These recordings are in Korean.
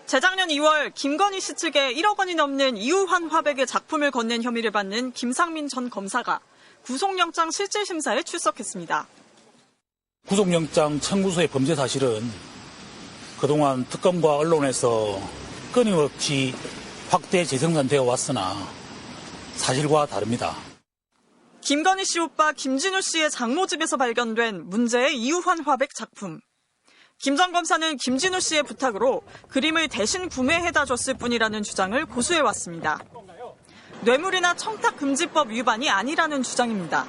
재작년 2월 김건희 씨 측에 1억 원이 넘는 이우환 화백의 작품을 건넨 혐의를 받는 김상민 전 검사가 구속영장 실질심사에 출석했습니다. 구속영장 청구서의 범죄 사실은 그동안 특검과 언론에서 끊임없이 확대 재생산되어 왔으나 사실과 다릅니다. 김건희 씨 오빠 김진우 씨의 장모집에서 발견된 문제의 이우환 화백 작품. 김 전 검사는 김진우 씨의 부탁으로 그림을 대신 구매해다 줬을 뿐이라는 주장을 고수해왔습니다. 뇌물이나 청탁금지법 위반이 아니라는 주장입니다.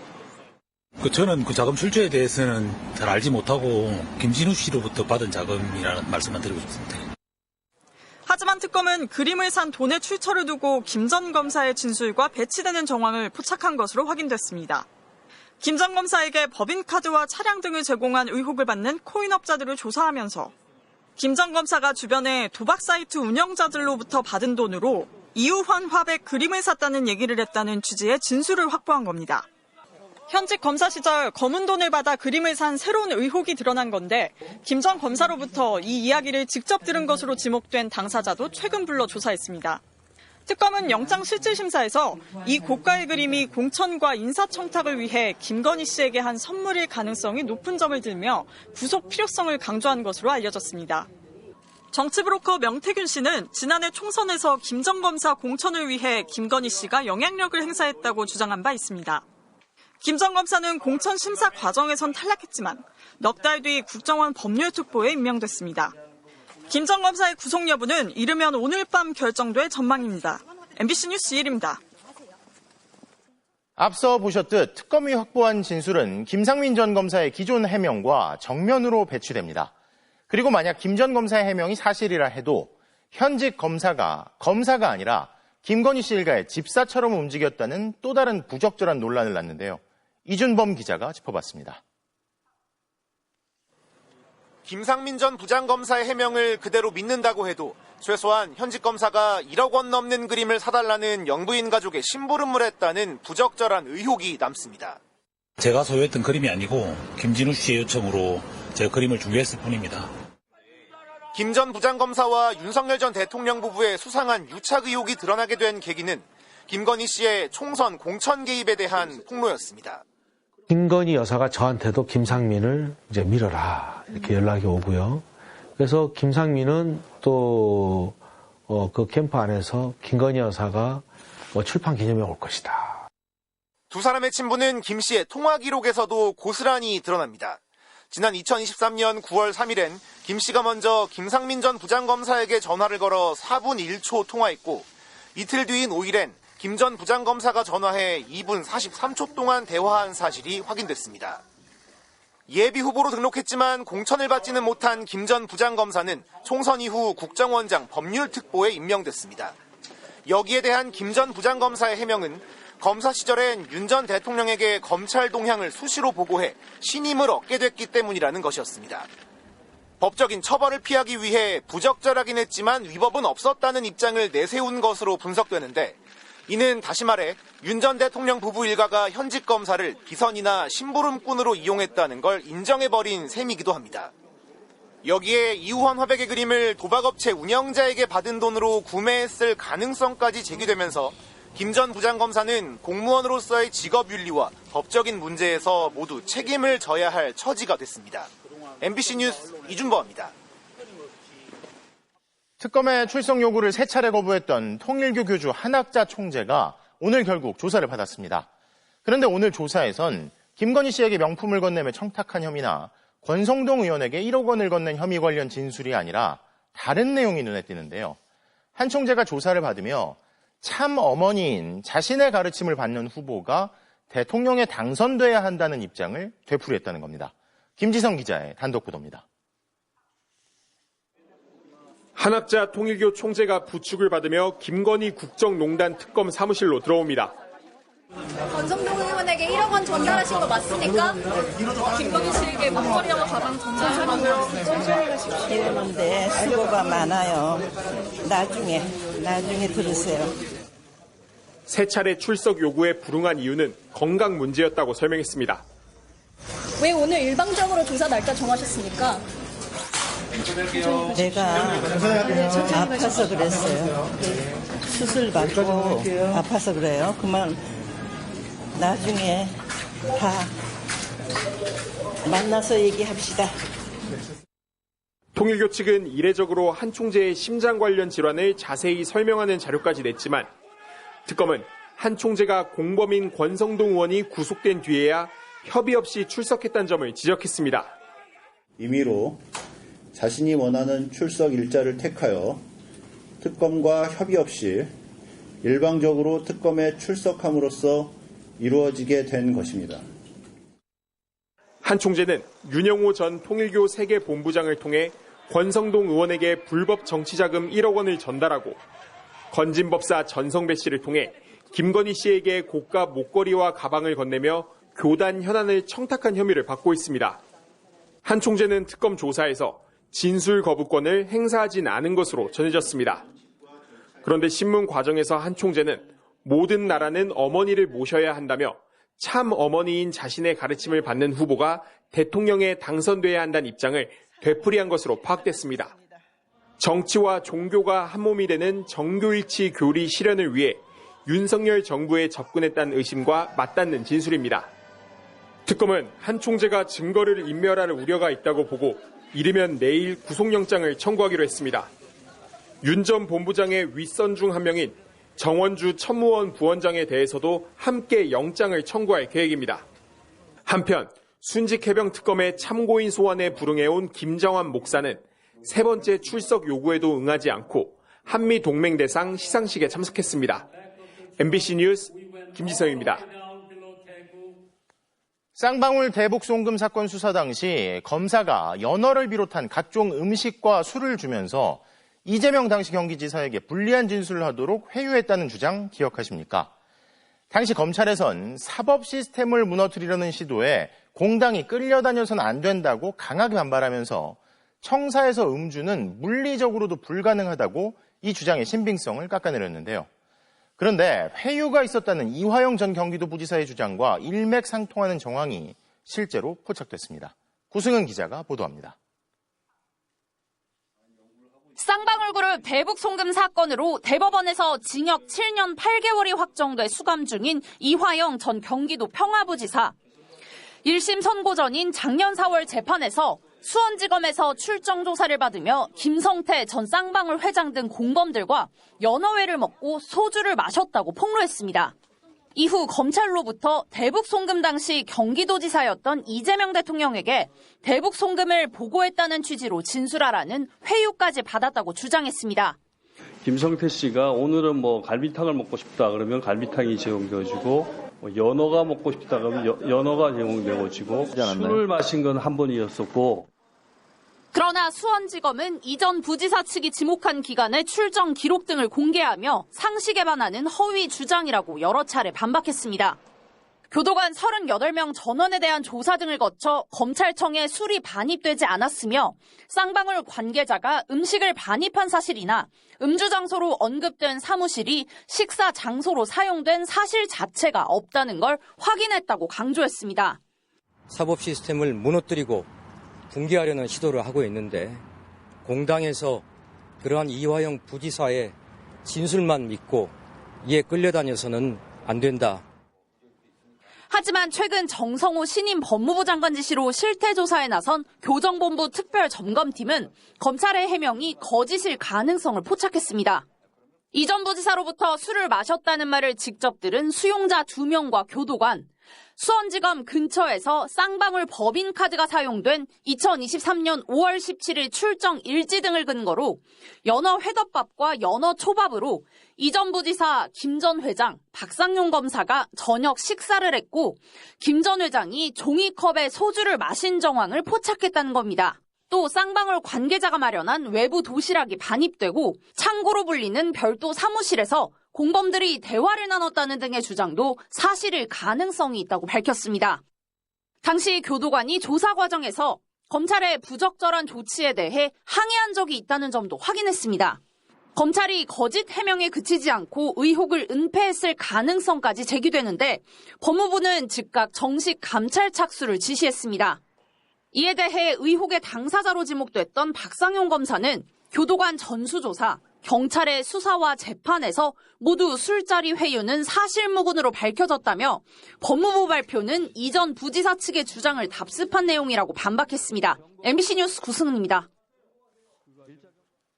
저는 그 자금 출처에 대해서는 잘 알지 못하고 김진우 씨로부터 받은 자금이라는 말씀만 드리고 싶습니다. 하지만 특검은 그림을 산 돈의 출처를 두고 김 전 검사의 진술과 배치되는 정황을 포착한 것으로 확인됐습니다. 김 전 검사에게 법인카드와 차량 등을 제공한 의혹을 받는 코인업자들을 조사하면서 김 전 검사가 주변에 도박 사이트 운영자들로부터 받은 돈으로 이우환 화백 그림을 샀다는 얘기를 했다는 취지의 진술을 확보한 겁니다. 현직 검사 시절 검은 돈을 받아 그림을 산 새로운 의혹이 드러난 건데 김 전 검사로부터 이 이야기를 직접 들은 것으로 지목된 당사자도 최근 불러 조사했습니다. 특검은 영장실질심사에서 이 고가의 그림이 공천과 인사청탁을 위해 김건희 씨에게 한 선물일 가능성이 높은 점을 들며 구속 필요성을 강조한 것으로 알려졌습니다. 정치브로커 명태균 씨는 지난해 총선에서 김 전 검사 공천을 위해 김건희 씨가 영향력을 행사했다고 주장한 바 있습니다. 김 전 검사는 공천 심사 과정에선 탈락했지만 넉 달 뒤 국정원 법률특보에 임명됐습니다. 김 전 검사의 구속 여부는 이르면 오늘 밤 결정될 전망입니다. MBC 뉴스 이일입니다. 앞서 보셨듯 특검이 확보한 진술은 김상민 전 검사의 기존 해명과 정면으로 배치됩니다. 그리고 만약 김 전 검사의 해명이 사실이라 해도 현직 검사가 아니라 김건희 씨 일가의 집사처럼 움직였다는 또 다른 부적절한 논란을 낳는데요. 이준범 기자가 짚어봤습니다. 김상민 전 부장검사의 해명을 그대로 믿는다고 해도 최소한 현직 검사가 1억 원 넘는 그림을 사달라는 영부인 가족의 심부름을 했다는 부적절한 의혹이 남습니다. 제가 소유했던 그림이 아니고 김진우 씨의 요청으로 제가 그림을 중개했을 뿐입니다. 김 전 부장검사와 윤석열 전 대통령 부부의 수상한 유착 의혹이 드러나게 된 계기는 김건희 씨의 총선 공천 개입에 대한 폭로였습니다. 김건희 여사가 저한테도 김상민을 이제 밀어라 이렇게 연락이 오고요. 그래서 김상민은 또 그 캠프 안에서 김건희 여사가 출판 기념회에 올 것이다. 두 사람의 친분은 김 씨의 통화 기록에서도 고스란히 드러납니다. 지난 2023년 9월 3일엔 김 씨가 먼저 김상민 전 부장검사에게 전화를 걸어 4분 1초 통화했고 이틀 뒤인 5일엔 김 전 부장검사가 전화해 2분 43초 동안 대화한 사실이 확인됐습니다. 예비 후보로 등록했지만 공천을 받지는 못한 김 전 부장검사는 총선 이후 국정원장 법률특보에 임명됐습니다. 여기에 대한 김 전 부장검사의 해명은 검사 시절엔 윤 전 대통령에게 검찰 동향을 수시로 보고해 신임을 얻게 됐기 때문이라는 것이었습니다. 법적인 처벌을 피하기 위해 부적절하긴 했지만 위법은 없었다는 입장을 내세운 것으로 분석되는데 이는 다시 말해 윤 전 대통령 부부 일가가 현직 검사를 비선이나 심부름꾼으로 이용했다는 걸 인정해버린 셈이기도 합니다. 여기에 이우환 화백의 그림을 도박업체 운영자에게 받은 돈으로 구매했을 가능성까지 제기되면서 김 전 부장검사는 공무원으로서의 직업윤리와 법적인 문제에서 모두 책임을 져야 할 처지가 됐습니다. MBC 뉴스 이준범입니다. 특검의 출석 요구를 3차례 거부했던 통일교 교주 한학자 총재가 오늘 결국 조사를 받았습니다. 그런데 오늘 조사에선 김건희 씨에게 명품을 건네며 청탁한 혐의나 권성동 의원에게 1억 원을 건넨 혐의 관련 진술이 아니라 다른 내용이 눈에 띄는데요. 한 총재가 조사를 받으며 참 어머니인 자신의 가르침을 받는 후보가 대통령에 당선돼야 한다는 입장을 되풀이했다는 겁니다. 김지성 기자의 단독 보도입니다. 한학자 통일교 총재가 부축을 받으며 김건희 국정농단 특검 사무실로 들어옵니다. 권성동 의원에게 1억 원 전달하신 거 맞습니까? 김건희 씨에게 목걸이와 가방 전달하신 거 맞습니까? 이러는데 수고가 많아요. 나중에 들으세요. 3차례 출석 요구에 불응한 이유는 건강 문제였다고 설명했습니다. 왜 오늘 일방적으로 조사 날짜 정하셨습니까? 내가 아파서 그랬어요. 수술 받고 아파서 그래요. 그만 나중에 다 만나서 얘기합시다. 통일교 측은 이례적으로 한 총재의 심장 관련 질환을 자세히 설명하는 자료까지 냈지만 특검은 한 총재가 공범인 권성동 의원이 구속된 뒤에야 협의 없이 출석했다는 점을 지적했습니다. 임의로 자신이 원하는 출석 일자를 택하여 특검과 협의 없이 일방적으로 특검에 출석함으로써 이루어지게 된 것입니다. 한 총재는 윤영호 전 통일교 세계본부장을 통해 권성동 의원에게 불법 정치자금 1억 원을 전달하고 건진법사 전성배 씨를 통해 김건희 씨에게 고가 목걸이와 가방을 건네며 교단 현안을 청탁한 혐의를 받고 있습니다. 한 총재는 특검 조사에서 진술 거부권을 행사하진 않은 것으로 전해졌습니다. 그런데 신문 과정에서 한 총재는 모든 나라는 어머니를 모셔야 한다며 참 어머니인 자신의 가르침을 받는 후보가 대통령에 당선돼야 한다는 입장을 되풀이한 것으로 파악됐습니다. 정치와 종교가 한몸이 되는 정교일치 교리 실현을 위해 윤석열 정부에 접근했다는 의심과 맞닿는 진술입니다. 특검은 한 총재가 증거를 인멸할 우려가 있다고 보고 이르면 내일 구속영장을 청구하기로 했습니다. 윤 전 본부장의 윗선 중 한 명인 정원주 천무원 부원장에 대해서도 함께 영장을 청구할 계획입니다. 한편 순직해병 특검의 참고인 소환에 불응해온 김정환 목사는 세 번째 출석 요구에도 응하지 않고 한미동맹대상 시상식에 참석했습니다. MBC 뉴스 김지성입니다. 쌍방울 대북 송금 사건 수사 당시 검사가 연어를 비롯한 각종 음식과 술을 주면서 이재명 당시 경기지사에게 불리한 진술을 하도록 회유했다는 주장 기억하십니까? 당시 검찰에선 사법 시스템을 무너뜨리려는 시도에 공당이 끌려다녀서는 안 된다고 강하게 반발하면서 청사에서 음주는 물리적으로도 불가능하다고 이 주장의 신빙성을 깎아내렸는데요. 그런데 회유가 있었다는 이화영 전 경기도부지사의 주장과 일맥상통하는 정황이 실제로 포착됐습니다. 구승은 기자가 보도합니다. 쌍방울그룹 대북 송금 사건으로 대법원에서 징역 7년 8개월이 확정돼 수감 중인 이화영 전 경기도 평화부지사. 1심 선고 전인 작년 4월 재판에서 수원지검에서 출정 조사를 받으며 김성태 전 쌍방울 회장 등 공범들과 연어회를 먹고 소주를 마셨다고 폭로했습니다. 이후 검찰로부터 대북 송금 당시 경기도지사였던 이재명 대통령에게 대북 송금을 보고했다는 취지로 진술하라는 회유까지 받았다고 주장했습니다. 김성태 씨가 오늘은 갈비탕을 먹고 싶다 그러면 갈비탕이 제공되어지고 연어가 먹고 싶다 그러면 연어가 제공되어지고 술을 마신 건 한 번이었었고. 그러나 수원지검은 이전 부지사 측이 지목한 기간의 출정 기록 등을 공개하며 상식에 반하는 허위 주장이라고 여러 차례 반박했습니다. 교도관 38명 전원에 대한 조사 등을 거쳐 검찰청에 술이 반입되지 않았으며 쌍방울 관계자가 음식을 반입한 사실이나 음주 장소로 언급된 사무실이 식사 장소로 사용된 사실 자체가 없다는 걸 확인했다고 강조했습니다. 사법 시스템을 무너뜨리고 붕괴하려는 시도를 하고 있는데 공당에서 그러한 이화영 부지사의 진술만 믿고 이에 끌려다녀서는 안 된다. 하지만 최근 정성호 신임 법무부 장관 지시로 실태조사에 나선 교정본부 특별점검팀은 검찰의 해명이 거짓일 가능성을 포착했습니다. 이전 부지사로부터 술을 마셨다는 말을 직접 들은 수용자 2명과 교도관, 수원지검 근처에서 쌍방울 법인카드가 사용된 2023년 5월 17일 출정 일지 등을 근거로 연어 회덮밥과 연어 초밥으로 이전 부지사 김 전 회장, 박상용 검사가 저녁 식사를 했고 김 전 회장이 종이컵에 소주를 마신 정황을 포착했다는 겁니다. 또 쌍방울 관계자가 마련한 외부 도시락이 반입되고 창고로 불리는 별도 사무실에서 공범들이 대화를 나눴다는 등의 주장도 사실일 가능성이 있다고 밝혔습니다. 당시 교도관이 조사 과정에서 검찰의 부적절한 조치에 대해 항의한 적이 있다는 점도 확인했습니다. 검찰이 거짓 해명에 그치지 않고 의혹을 은폐했을 가능성까지 제기되는데 법무부는 즉각 정식 감찰 착수를 지시했습니다. 이에 대해 의혹의 당사자로 지목됐던 박상용 검사는 교도관 전수조사, 경찰의 수사와 재판에서 모두 술자리 회유는 사실무근으로 밝혀졌다며 법무부 발표는 이전 부지사 측의 주장을 답습한 내용이라고 반박했습니다. MBC 뉴스 구승은입니다.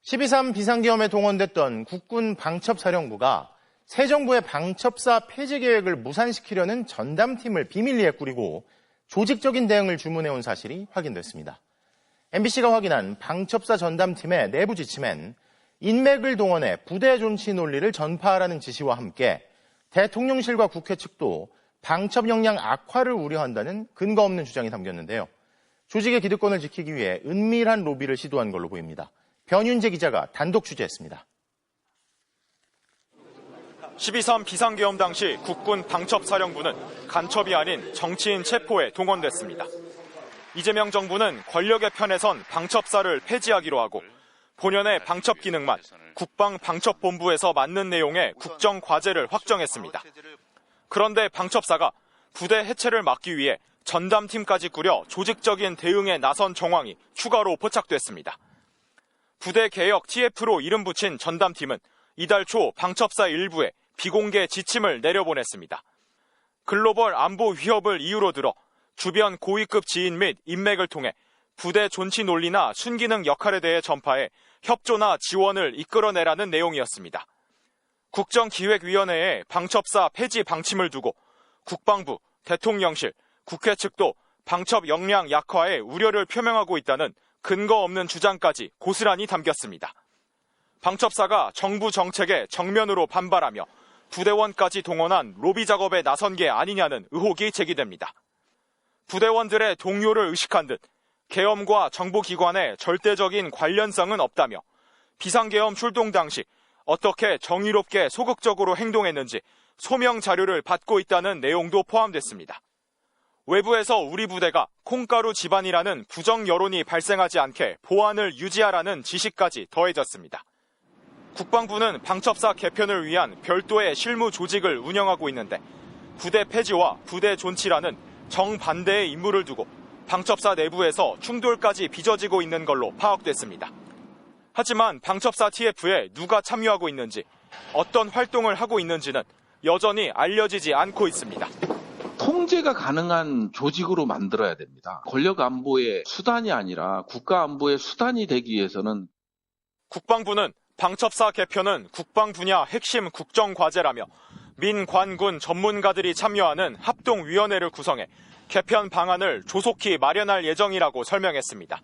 12.3 비상계엄에 동원됐던 국군 방첩사령부가 새 정부의 방첩사 폐지 계획을 무산시키려는 전담팀을 비밀리에 꾸리고 조직적인 대응을 주문해온 사실이 확인됐습니다. MBC가 확인한 방첩사 전담팀의 내부 지침엔 인맥을 동원해 부대 존치 논리를 전파하라는 지시와 함께 대통령실과 국회 측도 방첩 역량 악화를 우려한다는 근거 없는 주장이 담겼는데요. 조직의 기득권을 지키기 위해 은밀한 로비를 시도한 걸로 보입니다. 변윤재 기자가 단독 취재했습니다. 12.3 비상계엄 당시 국군 방첩사령부는 간첩이 아닌 정치인 체포에 동원됐습니다. 이재명 정부는 권력의 편에 선 방첩사를 폐지하기로 하고 본연의 방첩 기능만 국방방첩본부에서 맡는 내용의 국정과제를 확정했습니다. 그런데 방첩사가 부대 해체를 막기 위해 전담팀까지 꾸려 조직적인 대응에 나선 정황이 추가로 포착됐습니다. 부대 개혁 TF로 이름 붙인 전담팀은 이달 초 방첩사 일부에 비공개 지침을 내려보냈습니다. 글로벌 안보 위협을 이유로 들어 주변 고위급 지인 및 인맥을 통해 부대 존치 논리나 순기능 역할에 대해 전파해 협조나 지원을 이끌어내라는 내용이었습니다. 국정기획위원회에 방첩사 폐지 방침을 두고 국방부, 대통령실, 국회 측도 방첩 역량 약화에 우려를 표명하고 있다는 근거 없는 주장까지 고스란히 담겼습니다. 방첩사가 정부 정책에 정면으로 반발하며 부대원까지 동원한 로비 작업에 나선 게 아니냐는 의혹이 제기됩니다. 부대원들의 동요를 의식한 듯 계엄과 정보기관의 절대적인 관련성은 없다며 비상계엄 출동 당시 어떻게 정의롭게 소극적으로 행동했는지 소명 자료를 받고 있다는 내용도 포함됐습니다. 외부에서 우리 부대가 콩가루 집안이라는 부정 여론이 발생하지 않게 보안을 유지하라는 지시까지 더해졌습니다. 국방부는 방첩사 개편을 위한 별도의 실무 조직을 운영하고 있는데 부대 폐지와 부대 존치라는 정반대의 임무를 두고 방첩사 내부에서 충돌까지 빚어지고 있는 걸로 파악됐습니다. 하지만 방첩사 TF에 누가 참여하고 있는지, 어떤 활동을 하고 있는지는 여전히 알려지지 않고 있습니다. 통제가 가능한 조직으로 만들어야 됩니다. 권력 안보의 수단이 아니라 국가 안보의 수단이 되기 위해서는 국방부는 방첩사 개편은 국방 분야 핵심 국정과제라며 민관군 전문가들이 참여하는 합동위원회를 구성해 개편 방안을 조속히 마련할 예정이라고 설명했습니다.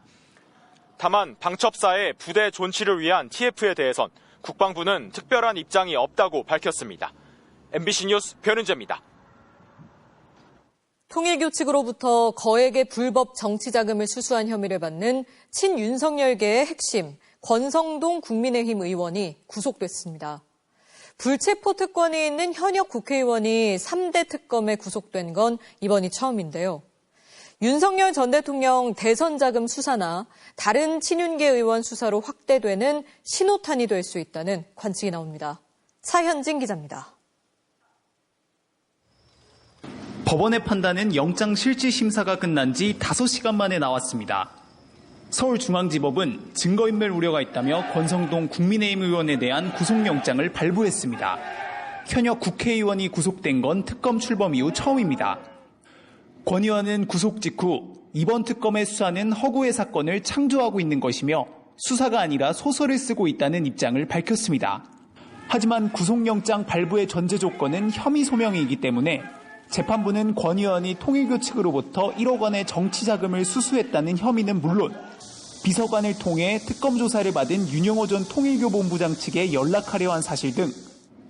다만 방첩사의 부대 존치를 위한 TF에 대해선 국방부는 특별한 입장이 없다고 밝혔습니다. MBC 뉴스 변은재입니다. 통일교 측으로부터 거액의 불법 정치자금을 수수한 혐의를 받는 친윤석열계의 핵심 권성동 국민의힘 의원이 구속됐습니다. 불체포 특권이 있는 현역 국회의원이 3대 특검에 구속된 건 이번이 처음인데요. 윤석열 전 대통령 대선 자금 수사나 다른 친윤계 의원 수사로 확대되는 신호탄이 될 수 있다는 관측이 나옵니다. 차현진 기자입니다. 법원의 판단은 영장 실질 심사가 끝난 지 5시간 만에 나왔습니다. 서울중앙지법은 증거인멸 우려가 있다며 권성동 국민의힘 의원에 대한 구속영장을 발부했습니다. 현역 국회의원이 구속된 건 특검 출범 이후 처음입니다. 권 의원은 구속 직후 이번 특검의 수사는 허구의 사건을 창조하고 있는 것이며 수사가 아니라 소설을 쓰고 있다는 입장을 밝혔습니다. 하지만 구속영장 발부의 전제 조건은 혐의 소명이기 때문에 재판부는 권 의원이 통일교 측으로부터 1억 원의 정치자금을 수수했다는 혐의는 물론 비서관을 통해 특검 조사를 받은 윤영호 전 통일교 본부장 측에 연락하려 한 사실 등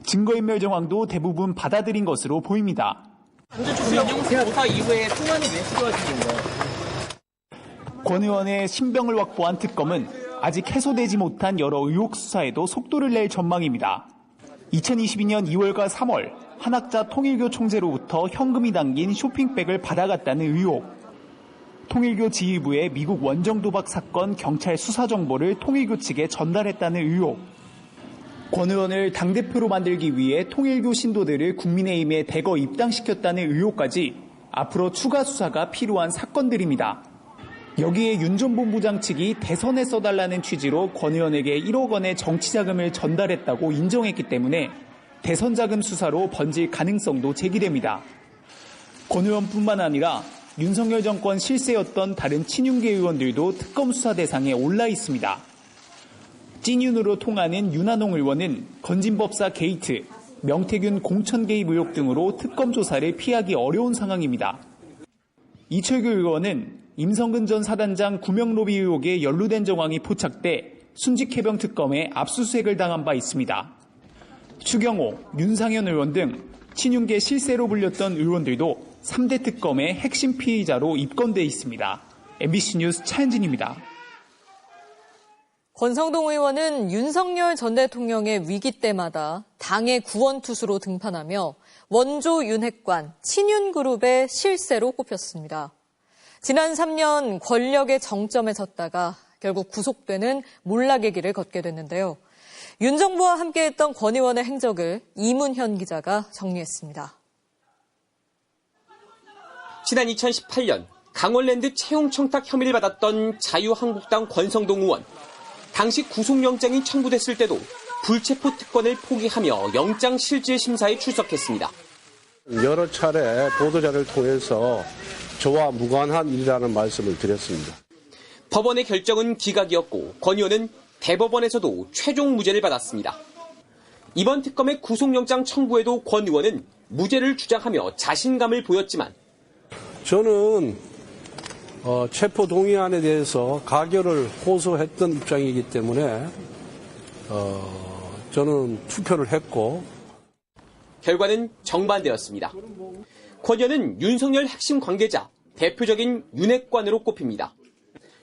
증거인멸 정황도 대부분 받아들인 것으로 보입니다. 조사 이후에 통화는 왜 필요하신 건가요? 권 의원의 신병을 확보한 특검은 아직 해소되지 못한 여러 의혹 수사에도 속도를 낼 전망입니다. 2022년 2월과 3월 한학자 통일교 총재로부터 현금이 담긴 쇼핑백을 받아갔다는 의혹, 통일교 지휘부의 미국 원정 도박 사건 경찰 수사 정보를 통일교 측에 전달했다는 의혹, 권 의원을 당대표로 만들기 위해 통일교 신도들을 국민의힘에 대거 입당시켰다는 의혹까지 앞으로 추가 수사가 필요한 사건들입니다. 여기에 윤 전 본부장 측이 대선에 써달라는 취지로 권 의원에게 1억 원의 정치자금을 전달했다고 인정했기 때문에 대선 자금 수사로 번질 가능성도 제기됩니다. 권 의원뿐만 아니라 윤석열 정권 실세였던 다른 친윤계 의원들도 특검 수사 대상에 올라 있습니다. 찐윤으로 통하는 윤한홍 의원은 건진법사 게이트, 명태균 공천 개입 의혹 등으로 특검 조사를 피하기 어려운 상황입니다. 이철규 의원은 임성근 전 사단장 구명 로비 의혹에 연루된 정황이 포착돼 순직 해병 특검에 압수수색을 당한 바 있습니다. 추경호, 윤상현 의원 등 친윤계 실세로 불렸던 의원들도 3대 특검의 핵심 피의자로 입건돼 있습니다. MBC 뉴스 차현진입니다. 권성동 의원은 윤석열 전 대통령의 위기 때마다 당의 구원투수로 등판하며 원조 윤핵관 친윤그룹의 실세로 꼽혔습니다. 지난 3년 권력의 정점에 섰다가 결국 구속되는 몰락의 길을 걷게 됐는데요. 윤 정부와 함께했던 권 의원의 행적을 이문현 기자가 정리했습니다. 지난 2018년 강원랜드 채용 청탁 혐의를 받았던 자유한국당 권성동 의원. 당시 구속영장이 청구됐을 때도 불체포 특권을 포기하며 영장실질심사에 출석했습니다. 여러 차례 보도자를 통해서 저와 무관한 일이라는 말씀을 드렸습니다. 법원의 결정은 기각이었고 권 의원은 대법원에서도 최종 무죄를 받았습니다. 이번 특검의 구속영장 청구에도 권 의원은 무죄를 주장하며 자신감을 보였지만 저는 체포 동의안에 대해서 가결을 호소했던 입장이기 때문에 저는 투표를 했고 결과는 정반대였습니다. 권 의원은 윤석열 핵심 관계자, 대표적인 윤핵관으로 꼽힙니다.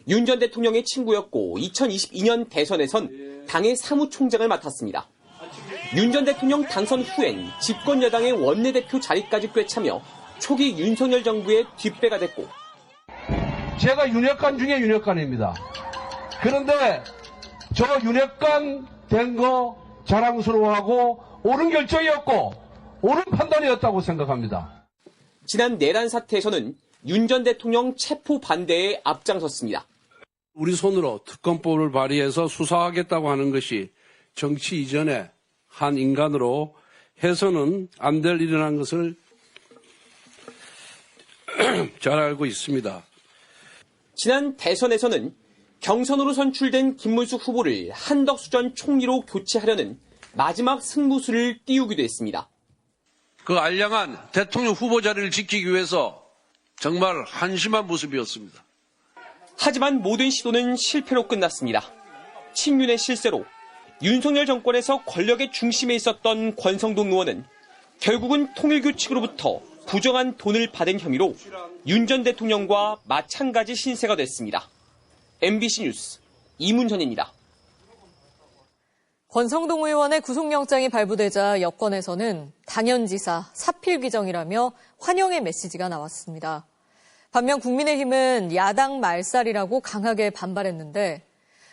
윤 전 대통령의 친구였고 2022년 대선에선 당의 사무총장을 맡았습니다. 윤 전 대통령 당선 후엔 집권 여당의 원내대표 자리까지 꿰차며 초기 윤석열 정부의 뒷배가 됐고 제가 윤핵관 중에 윤핵관입니다. 그런데 저 윤핵관 된 거 자랑스러워하고 옳은 결정이었고 옳은 판단이었다고 생각합니다. 지난 내란 사태에서는 윤 전 대통령 체포 반대에 앞장섰습니다. 우리 손으로 특검법을 발의해서 수사하겠다고 하는 것이 정치 이전에 한 인간으로 해서는 안 될 일이라는 것을 잘 알고 있습니다. 지난 대선에서는 경선으로 선출된 김문수 후보를 한덕수 전 총리로 교체하려는 마지막 승부수를 띄우기도 했습니다. 그 알량한 대통령 후보 자리를 지키기 위해서 정말 한심한 모습이었습니다. 하지만 모든 시도는 실패로 끝났습니다. 친윤의 실세로 윤석열 정권에서 권력의 중심에 있었던 권성동 의원은 결국은 통일교 측으로부터 부정한 돈을 받은 혐의로 윤 전 대통령과 마찬가지 신세가 됐습니다. MBC 뉴스 이문현입니다. 권성동 의원의 구속영장이 발부되자 여권에서는 당연지사, 사필귀정이라며 환영의 메시지가 나왔습니다. 반면 국민의힘은 야당 말살이라고 강하게 반발했는데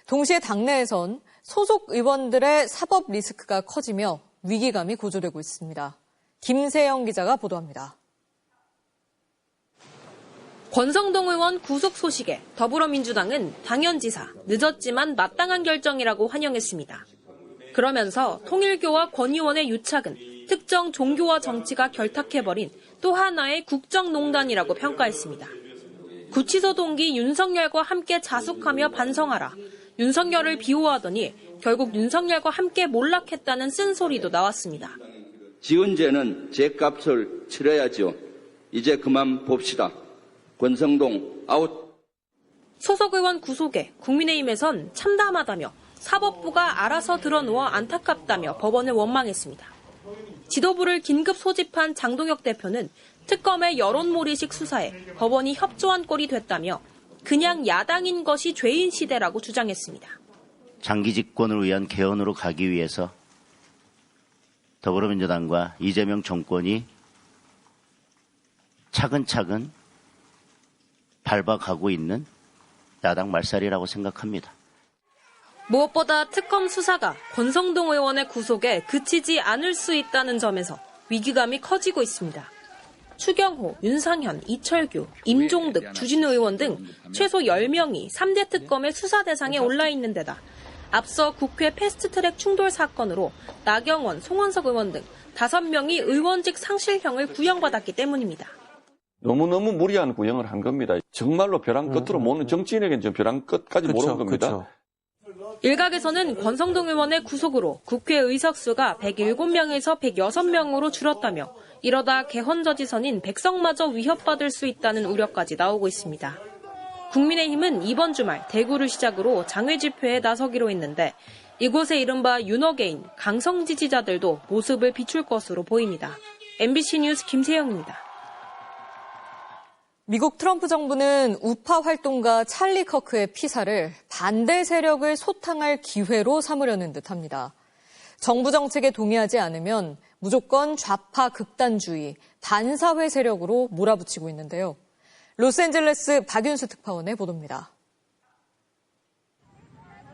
동시에 당내에선 소속 의원들의 사법 리스크가 커지며 위기감이 고조되고 있습니다. 김세영 기자가 보도합니다. 권성동 의원 구속 소식에 더불어민주당은 당연지사, 늦었지만 마땅한 결정이라고 환영했습니다. 그러면서 통일교와 권 의원의 유착은 특정 종교와 정치가 결탁해버린 또 하나의 국정농단이라고 평가했습니다. 구치소 동기 윤석열과 함께 자숙하며 반성하라. 윤석열을 비호하더니 결국 윤석열과 함께 몰락했다는 쓴소리도 나왔습니다. 지은 죄는 죄값을 치러야죠. 이제 그만 봅시다. 권성동 아웃. 소속 의원 구속에 국민의힘에선 참담하다며 사법부가 알아서 드러누워 안타깝다며 법원을 원망했습니다. 지도부를 긴급 소집한 장동혁 대표는 특검의 여론몰이식 수사에 법원이 협조한 꼴이 됐다며 그냥 야당인 것이 죄인 시대라고 주장했습니다. 장기 집권을 위한 개헌으로 가기 위해서 더불어민주당과 이재명 정권이 차근차근 밟아가고 있는 야당 말살이라고 생각합니다. 무엇보다 특검 수사가 권성동 의원의 구속에 그치지 않을 수 있다는 점에서 위기감이 커지고 있습니다. 추경호, 윤상현, 이철규, 임종득, 주진우 의원 등 최소 10명이 3대 특검의 수사 대상에 올라 있는 데다 앞서 국회 패스트트랙 충돌 사건으로 나경원, 송원석 의원 등 5명이 의원직 상실형을 구형받았기 때문입니다. 너무너무 무리한 구형을 한 겁니다. 정말로 벼랑 끝으로 모는 정치인에게는 좀 벼랑 끝까지 모르는 겁니다. 일각에서는 권성동 의원의 구속으로 국회 의석수가 107명에서 106명으로 줄었다며 이러다 개헌저지선인 백석마저 위협받을 수 있다는 우려까지 나오고 있습니다. 국민의힘은 이번 주말 대구를 시작으로 장외 집회에 나서기로 했는데 이곳에 이른바 윤어게인, 강성 지지자들도 모습을 비출 것으로 보입니다. MBC 뉴스 김세영입니다. 미국 트럼프 정부는 우파 활동가 찰리 커크의 피살을 반대 세력을 소탕할 기회로 삼으려는 듯합니다. 정부 정책에 동의하지 않으면 무조건 좌파 극단주의, 반사회 세력으로 몰아붙이고 있는데요. 로스앤젤레스 박윤수 특파원의 보도입니다.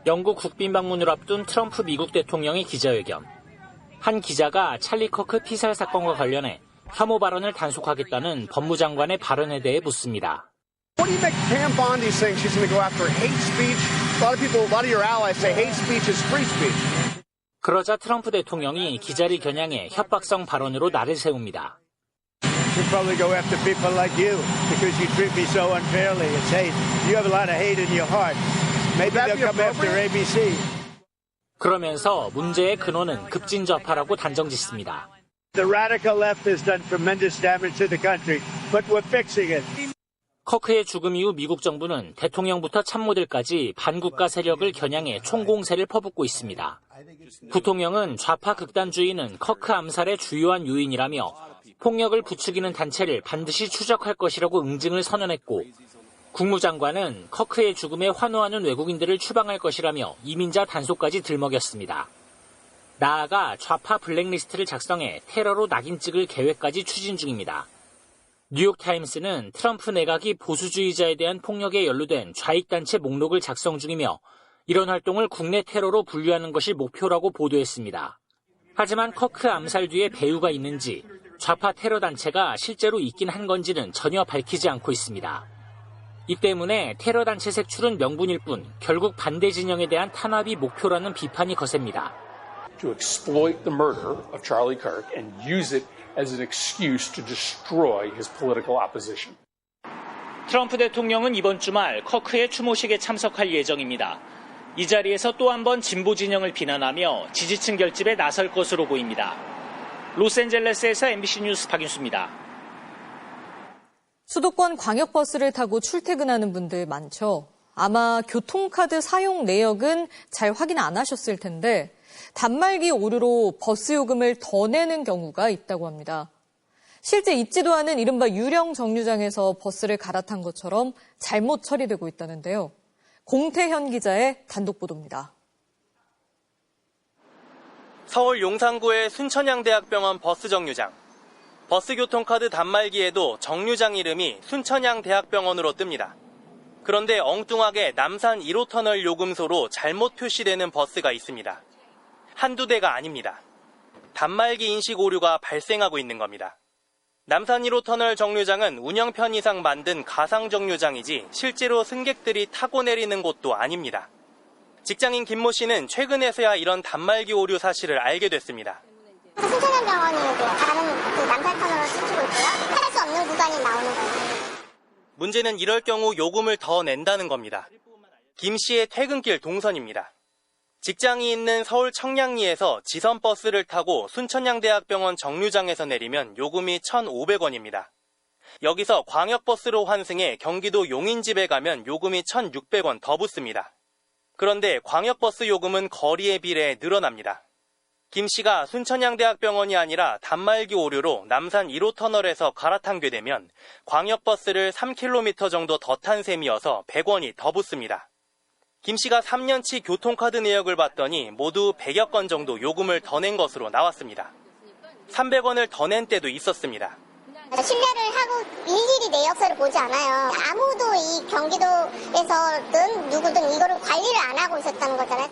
영국 국빈 방문을 앞둔 트럼프 미국 대통령의 기자회견. 한 기자가 찰리 커크 피살 사건과 관련해 혐오 발언을 단속하겠다는 법무장관의 발언에 대해 묻습니다. What do you make Pam Bondi saying she's going to go after hate speech? A lot of your allies say hate speech is free speech. 그러자 트럼프 대통령이 기자를 겨냥해 협박성 발언으로 날을 세웁니다. She'll probably go after people like you because you treat me so unfairly. It's hate. You have a lot of hate in your heart. Maybe they'll come after ABC. 그러면서 문제의 근원은 급진좌파라고 단정짓습니다. The radical left has done tremendous damage to the country, but we're fixing it. 커크의 죽음 이후 미국 정부는 대통령부터 참모들까지 반국가 세력을 겨냥해 총공세를 퍼붓고 있습니다. 부통령은 좌파 극단주의는 커크 암살의 주요한 요인이라며 폭력을 부추기는 단체를 반드시 추적할 것이라고 응징을 선언했고 국무장관은 커크의 죽음에 환호하는 외국인들을 추방할 것이라며 이민자 단속까지 들먹였습니다. 나아가 좌파 블랙리스트를 작성해 테러로 낙인 찍을 계획까지 추진 중입니다. 뉴욕타임스는 트럼프 내각이 보수주의자에 대한 폭력에 연루된 좌익단체 목록을 작성 중이며 이런 활동을 국내 테러로 분류하는 것이 목표라고 보도했습니다. 하지만 커크 암살 뒤에 배후가 있는지 좌파 테러 단체가 실제로 있긴 한 건지는 전혀 밝히지 않고 있습니다. 이 때문에 테러 단체 색출은 명분일 뿐 결국 반대 진영에 대한 탄압이 목표라는 비판이 거셉니다. To exploit the murder of Charlie Kirk and use it as an excuse to destroy his political opposition. 트럼프 대통령은 이번 주말 커크의 추모식에 참석할 예정입니다. 이 자리에서 또 한 번 진보 진영을 비난하며 지지층 결집에 나설 것으로 보입니다. 로스앤젤레스에서 MBC 뉴스 박윤수입니다. 수도권 광역버스를 타고 출퇴근하는 분들 많죠. 아마 교통카드 사용 내역은 잘 확인 안 하셨을 텐데 단말기 오류로 버스 요금을 더 내는 경우가 있다고 합니다. 실제 있지도 않은 이른바 유령 정류장에서 버스를 갈아탄 것처럼 잘못 처리되고 있다는데요. 공태현 기자의 단독 보도입니다. 서울 용산구의 순천향대학병원 버스 정류장. 버스 교통카드 단말기에도 정류장 이름이 순천향대학병원으로 뜹니다. 그런데 엉뚱하게 남산 1호 터널 요금소로 잘못 표시되는 버스가 있습니다. 한두 대가 아닙니다. 단말기 인식 오류가 발생하고 있는 겁니다. 남산 1호 터널 정류장은 운영 편의상 만든 가상 정류장이지 실제로 승객들이 타고 내리는 곳도 아닙니다. 직장인 김모 씨는 최근에서야 이런 단말기 오류 사실을 알게 됐습니다. 순천향병원이 다른 남산 터널을 스치고 있고요. 탈할 수 없는 구간이 나오는 거예요. 문제는 이럴 경우 요금을 더 낸다는 겁니다. 김 씨의 퇴근길 동선입니다. 직장이 있는 서울 청량리에서 지선버스를 타고 순천향대학병원 정류장에서 내리면 요금이 1,500원입니다. 여기서 광역버스로 환승해 경기도 용인집에 가면 요금이 1,600원 더 붙습니다. 그런데 광역버스 요금은 거리에 비례해 늘어납니다. 김 씨가 순천향대학병원이 아니라 단말기 오류로 남산 1호 터널에서 갈아타게 되면 광역버스를 3km 정도 더 탄 셈이어서 100원이 더 붙습니다. 김 씨가 3년치 교통카드 내역을 봤더니 모두 100여 건 정도 요금을 더 낸 것으로 나왔습니다. 300원을 더 낸 때도 있었습니다. 신뢰를 하고 일일이 내역서를 보지 않아요. 아무도 이 경기도에서든 누구든 이거를 관리를 안 하고 있었다는 거잖아요.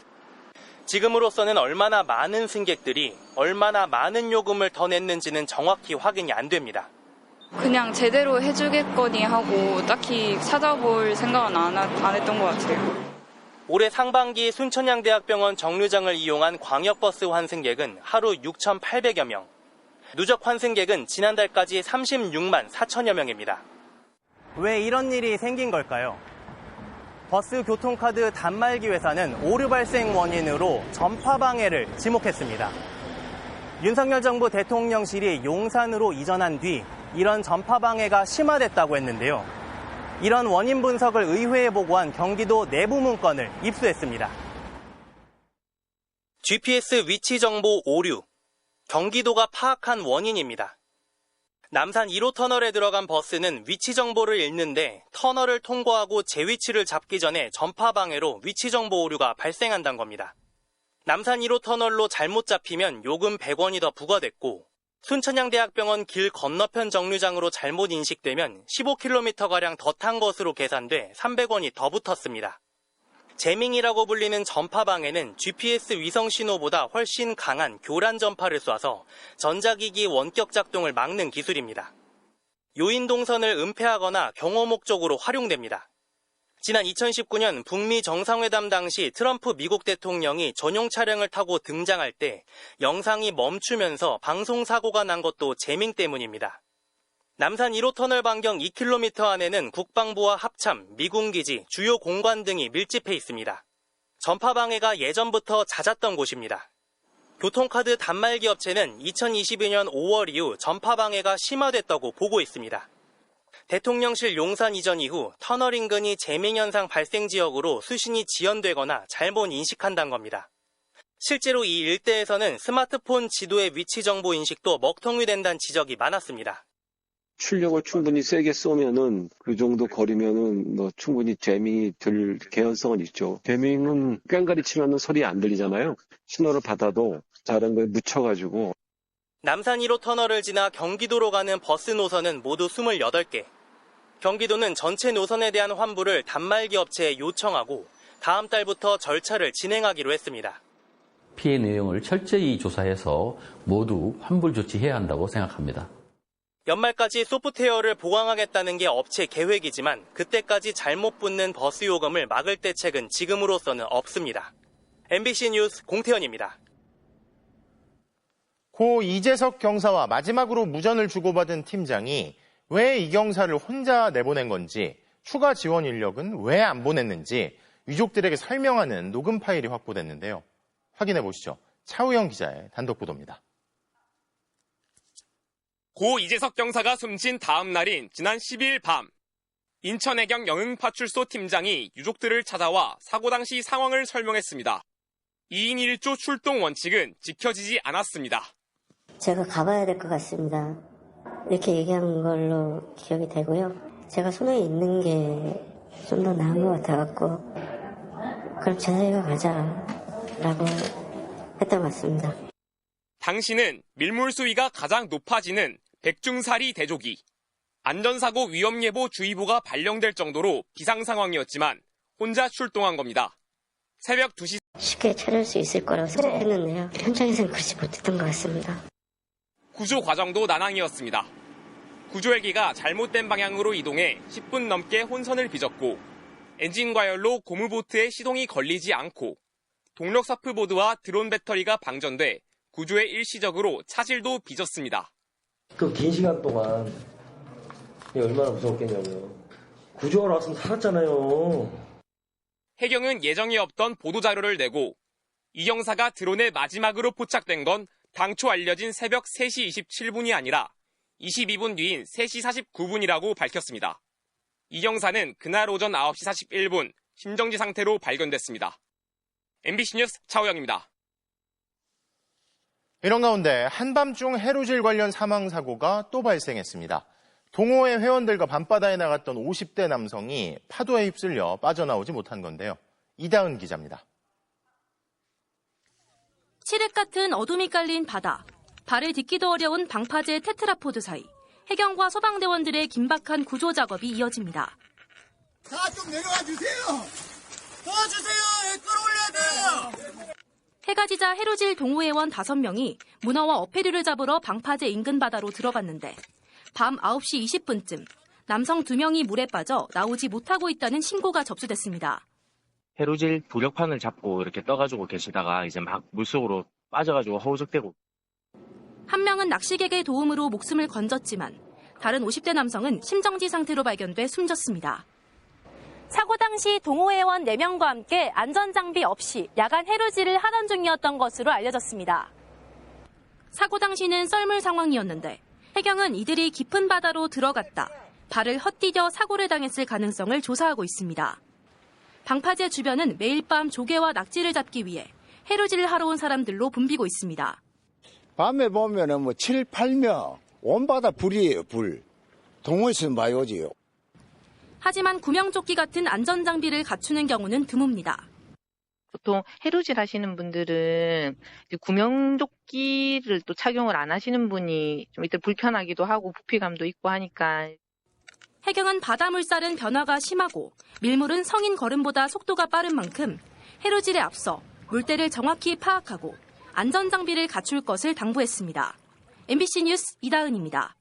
지금으로서는 얼마나 많은 승객들이 얼마나 많은 요금을 더 냈는지는 정확히 확인이 안 됩니다. 그냥 제대로 해주겠거니 하고 딱히 찾아볼 생각은 안 했던 것 같아요. 올해 상반기 순천향대학병원 정류장을 이용한 광역버스 환승객은 하루 6,800여 명. 누적 환승객은 지난달까지 36만 4천여 명입니다. 왜 이런 일이 생긴 걸까요? 버스 교통카드 단말기 회사는 오류 발생 원인으로 전파 방해를 지목했습니다. 윤석열 정부 대통령실이 용산으로 이전한 뒤 이런 전파 방해가 심화됐다고 했는데요. 이런 원인 분석을 의회에 보고한 경기도 내부 문건을 입수했습니다. GPS 위치 정보 오류. 경기도가 파악한 원인입니다. 남산 1호 터널에 들어간 버스는 위치 정보를 읽는데 터널을 통과하고 제 위치를 잡기 전에 전파 방해로 위치 정보 오류가 발생한다는 겁니다. 남산 1호 터널로 잘못 잡히면 요금 100원이 더 부과됐고 순천향대학병원 길 건너편 정류장으로 잘못 인식되면 15km가량 더 탄 것으로 계산돼 300원이 더 붙었습니다. 재밍이라고 불리는 전파 방해는 GPS 위성 신호보다 훨씬 강한 교란 전파를 쏴서 전자기기 원격 작동을 막는 기술입니다. 요인 동선을 은폐하거나 경호 목적으로 활용됩니다. 지난 2019년 북미 정상회담 당시 트럼프 미국 대통령이 전용 차량을 타고 등장할 때 영상이 멈추면서 방송사고가 난 것도 재밍 때문입니다. 남산 1호 터널 반경 2km 안에는 국방부와 합참, 미군기지, 주요 공관 등이 밀집해 있습니다. 전파 방해가 예전부터 잦았던 곳입니다. 교통카드 단말기 업체는 2022년 5월 이후 전파 방해가 심화됐다고 보고 있습니다. 대통령실 용산 이전 이후 터널 인근이 재밍 현상 발생 지역으로 수신이 지연되거나 잘못 인식한다는 겁니다. 실제로 이 일대에서는 스마트폰 지도의 위치 정보 인식도 먹통이 된다는 지적이 많았습니다. 출력을 충분히 세게 쏘면은 그 정도 거리면은 충분히 재밍이 될 개연성은 있죠. 재밍은 꽹가리 치면은 소리 안 들리잖아요. 신호를 받아도 다른 거에 묻혀가지고. 남산 1호 터널을 지나 경기도로 가는 버스 노선은 모두 28개. 경기도는 전체 노선에 대한 환불을 단말기 업체에 요청하고 다음 달부터 절차를 진행하기로 했습니다. 피해 내용을 철저히 조사해서 모두 환불 조치해야 한다고 생각합니다. 연말까지 소프트웨어를 보강하겠다는 게 업체 계획이지만 그때까지 잘못 붙는 버스 요금을 막을 대책은 지금으로서는 없습니다. MBC 뉴스 공태현입니다. 고 이재석 경사와 마지막으로 무전을 주고받은 팀장이 왜 이 경사를 혼자 내보낸 건지, 추가 지원 인력은 왜 안 보냈는지 유족들에게 설명하는 녹음 파일이 확보됐는데요. 확인해 보시죠. 차우영 기자의 단독 보도입니다. 고 이재석 경사가 숨진 다음 날인 지난 12일 밤, 인천해경 영흥파출소 팀장이 유족들을 찾아와 사고 당시 상황을 설명했습니다. 2인 1조 출동 원칙은 지켜지지 않았습니다. 제가 가봐야 될 것 같습니다. 이렇게 얘기한 걸로 기억이 되고요. 제가 손에 있는 게 좀 더 나은 것 같아갖고 그럼 저희가 가자라고 했던 것 같습니다. 당시는 밀물 수위가 가장 높아지는 백중사리 대조기, 안전사고 위험예보 주의보가 발령될 정도로 비상 상황이었지만 혼자 출동한 겁니다. 새벽 2시 쉽게 찾을 수 있을 거라고 생각했는데요. 현장에서는 그렇지 못했던 것 같습니다. 구조 과정도 난항이었습니다. 구조헬기가 잘못된 방향으로 이동해 10분 넘게 혼선을 빚었고 엔진 과열로 고무보트에 시동이 걸리지 않고 동력 서프보드와 드론 배터리가 방전돼 구조에 일시적으로 차질도 빚었습니다. 그 긴 시간 동안 얼마나 무서웠겠냐고요. 구조하러 왔으면 살았잖아요. 해경은 예정에 없던 보도자료를 내고 이 경사가 드론에 마지막으로 포착된 건 당초 알려진 새벽 3시 27분이 아니라 22분 뒤인 3시 49분이라고 밝혔습니다. 이 경사는 그날 오전 9시 41분 심정지 상태로 발견됐습니다. MBC 뉴스 차우영입니다. 이런 가운데 한밤중 해루질 관련 사망사고가 또 발생했습니다. 동호회 회원들과 밤바다에 나갔던 50대 남성이 파도에 휩쓸려 빠져나오지 못한 건데요. 이다은 기자입니다. 칠흑 같은 어둠이 깔린 바다, 발을 딛기도 어려운 방파제 테트라포드 사이, 해경과 소방대원들의 긴박한 구조 작업이 이어집니다. 다 좀 내려와 주세요. 도와주세요. 끌어올려야 돼요. 해가 지자 해루질 동호회원 5명이 문어와 어패류를 잡으러 방파제 인근 바다로 들어갔는데 밤 9시 20분쯤 남성 2명이 물에 빠져 나오지 못하고 있다는 신고가 접수됐습니다. 해루질 도력판을 잡고 이렇게 떠가지고 계시다가 이제 막 물속으로 빠져가지고 허우적대고. 한 명은 낚시객의 도움으로 목숨을 건졌지만 다른 50대 남성은 심정지 상태로 발견돼 숨졌습니다. 사고 당시 동호회원 4명과 함께 안전장비 없이 야간 해루질을 하던 중이었던 것으로 알려졌습니다. 사고 당시는 썰물 상황이었는데 해경은 이들이 깊은 바다로 들어갔다 발을 헛디뎌 사고를 당했을 가능성을 조사하고 있습니다. 방파제 주변은 매일 밤 조개와 낙지를 잡기 위해 해루질을 하러 온 사람들로 붐비고 있습니다. 밤에 보면은 뭐 7, 8명 온 바다 불이에요, 불. 동호회에서 많이 오지요. 하지만 구명조끼 같은 안전장비를 갖추는 경우는 드뭅니다. 보통 해루질 하시는 분들은 구명조끼를 또 착용을 안 하시는 분이 좀 이때 불편하기도 하고 부피감도 있고 하니까. 해경은 바다 물살은 변화가 심하고 밀물은 성인 걸음보다 속도가 빠른 만큼 해루질에 앞서 물때를 정확히 파악하고 안전장비를 갖출 것을 당부했습니다. MBC 뉴스 이다은입니다.